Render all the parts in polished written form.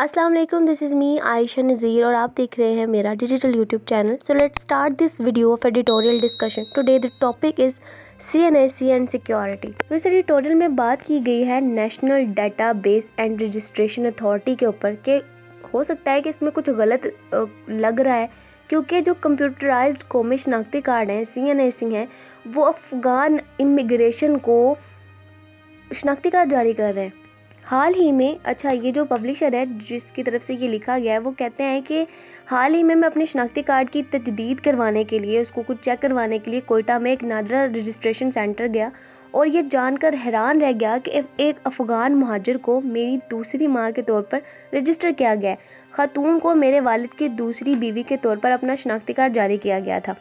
अस्सलाम वालेकुम, this is me Ayesha नज़ीर और आप देख रहे हैं मेरा digital YouTube channel. So let's start this video of editorial discussion. Today the topic is CNSC and security. तो इस एडिटोरियल में बात की गई है national data base and registration authority के ऊपर कि हो सकता है कि इसमें कुछ गलत लग रहा है, क्योंकि जो कंप्यूटराइज्ड कौमी शनाख्ती कार्ड हैं CNSC हैं, वो अफ़गान इमिग्रेशन को शनाख्ती कार्ड जारी कर रहे हैं। हाल ही में ये जो पब्लिशर है जिसकी तरफ से ये लिखा गया है, वो कहते हैं कि हाल ही में मैं अपने शनाख्ती कार्ड की तजदीद करवाने के लिए, उसको कुछ चेक करवाने के लिए कोयटा में एक नादरा रजिस्ट्रेशन सेंटर गया और ये जानकर हैरान रह गया कि एक अफ़गान महाजिर को मेरी दूसरी माँ के तौर पर रजिस्टर किया गया है। खातून को मेरे वालिद की दूसरी बीवी के तौर पर अपना शनाख्ती कार्ड जारी किया गया था।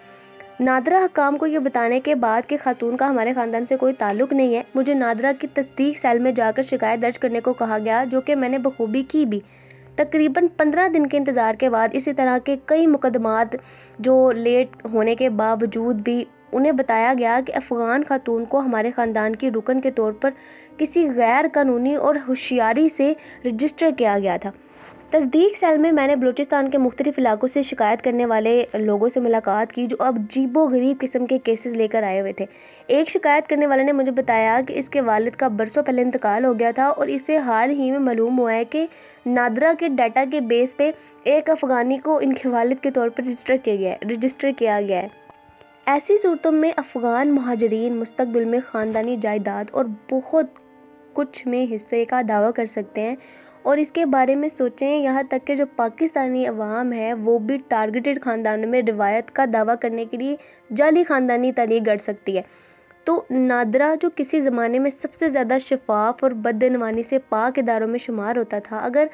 नादरा हकाम को ये बताने के बाद कि खातून का हमारे ख़ानदान से कोई ताल्लुक़ नहीं है, मुझे नादरा की तस्दीक सेल में जाकर शिकायत दर्ज करने को कहा गया, जो कि मैंने बखूबी की भी। तकरीबन 15 दिन के इंतज़ार के बाद इसी तरह के कई मुकदमात जो लेट होने के बावजूद भी उन्हें बताया गया कि अफ़गान खातून को हमारे ख़ानदान की रुकन के तौर पर किसी गैर कानूनी और होशियारी से रजिस्टर किया गया था। तस्दीक सेल में मैंने बलूचिस्तान के मुख्तलिफ इलाकों से शिकायत करने वाले लोगों से मुलाकात की, जो अब अजीबो गरीब किस्म के केसेस लेकर आए हुए थे। एक शिकायत करने वाले ने मुझे बताया कि इसके वालिद का बरसों पहले इंतकाल हो गया था और इसे हाल ही में मालूम हुआ है कि नादरा के डाटा के बेस पे एक अफ़गानी को इनके वालिद के तौर पर रजिस्टर किया गया है। ऐसी सूरतों में अफ़गान महाजरीन मुस्तकबिल में ख़ानदानी जायदाद और बहुत कुछ में हिस्से का दावा कर सकते हैं और इसके बारे में सोचें। यहाँ तक कि जो पाकिस्तानी अवाम है वो भी टारगेटेड ख़ानदानों में रिवायत का दावा करने के लिए जाली ख़ानदानी तारीख गढ़ सकती है। तो नादरा जो किसी ज़माने में सबसे ज़्यादा शफाफ और बदइनवानी से पाक इदारों में शुमार होता था, अगर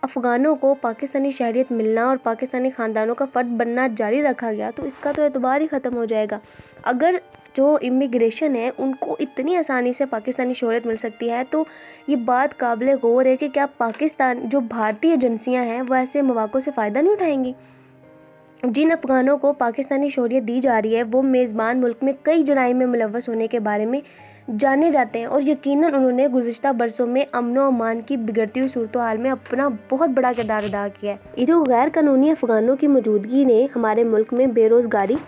अफ़गानों को पाकिस्तानी शहरियत मिलना और पाकिस्तानी ख़ानदानों का फ़र्द बनना जारी रखा गया तो इसका तो एतबार ही ख़त्म हो जाएगा। अगर जो इमिग्रेशन है उनको इतनी आसानी से पाकिस्तानी शहरियत मिल सकती है, तो ये बात काबिल गौर है कि क्या पाकिस्तान जो भारतीय एजेंसियां हैं वो ऐसे मौक़ों से फ़ायदा नहीं उठाएंगी। जिन अफ़गानों को पाकिस्तानी शहरियत दी जा रही है वो मेज़बान मुल्क में कई जराइम में मुलव्वस होने के बारे में जाने जाते हैं और यकीनन उन्होंने गुज़िश्ता बरसों में अमन व अमान की बिगड़ती हुई सूरत हाल में अपना बहुत बड़ा किरदार अदा किया है। ये जो गैर कानूनी अफ़गानों की मौजूदगी ने हमारे मुल्क में बेरोज़गारी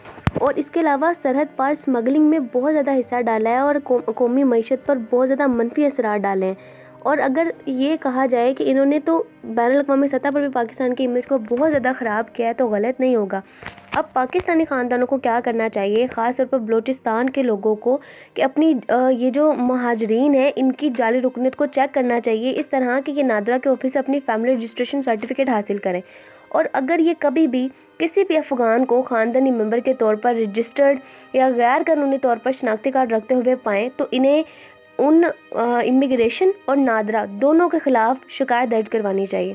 और इसके अलावा सरहद पार स्मगलिंग में बहुत ज़्यादा हिस्सा डाला है और कौमी मईशत पर बहुत ज़्यादा मनफी असरार डाले हैं। और अगर ये कहा जाए कि इन्होंने तो बैनुल-अक़वामी सतह पर भी पाकिस्तान की इमेज को बहुत ज़्यादा ख़राब किया है, तो गलत नहीं होगा। अब पाकिस्तानी ख़ानदानों को क्या करना चाहिए, ख़ास तौर पर बलूचिस्तान के लोगों को, कि अपनी ये जो महाजरीन है इनकी जाली रुकनीत को चेक करना चाहिए, इस तरह कि ये नादरा के ऑफिस से अपनी फैमिली रजिस्ट्रेशन सर्टिफिकेट हासिल करें। और अगर ये कभी भी किसी भी अफ़गान को ख़ानदानी मेंबर के तौर पर रजिस्टर्ड या गैर कानूनी तौर पर शनाख्ती कार्ड रखते हुए पाएँ तो इन्हें उन इमिग्रेशन और नादरा दोनों के ख़िलाफ़ शिकायत दर्ज करवानी चाहिए।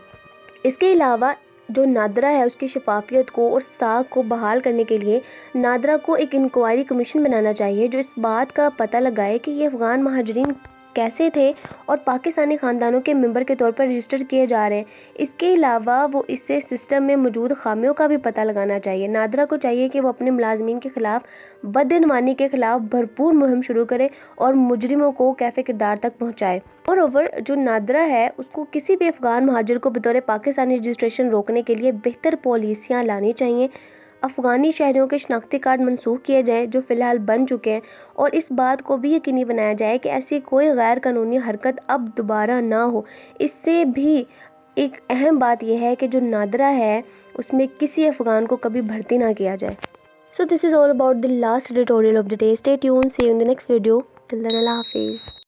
इसके अलावा जो नादरा है उसकी शफाफियत को और साख को बहाल करने के लिए नादरा को एक इंक्वायरी कमीशन बनाना चाहिए, जो इस बात का पता लगाए कि ये अफ़गान महाजरीन कैसे थे और पाकिस्तानी ख़ानदानों के मेंबर के तौर पर रजिस्टर किए जा रहे हैं। इसके अलावा वो इससे सिस्टम में मौजूद खामियों का भी पता लगाना चाहिए। नादरा को चाहिए कि वो अपने मुलाजमीन के ख़िलाफ़ बदइनवानी के ख़िलाफ़ भरपूर मुहिम शुरू करे और मुजरिमों को कैफ़े किरदार तक पहुँचाए। और ओवर जो नादरा है उसको किसी भी अफ़गान महाजिर को बतौर पाकिस्तानी रजिस्ट्रेशन रोकने के लिए बेहतर पॉलिसियाँ लानी चाहिए। अफ़गानी शहरियों के शनाख्ती कार्ड मनसूख किए जाएँ जो फ़िलहाल बन चुके हैं, और इस बात को भी यकीनी बनाया जाए कि ऐसी कोई गैर कानूनी हरकत अब दोबारा ना हो। इससे भी एक अहम बात यह है कि जो नादरा है उसमें किसी अफ़गान को कभी भर्ती ना किया जाए। So this is all about the last editorial of the day. Stay tuned, see you in the next video. Till then अल्लाह हाफ़िज़।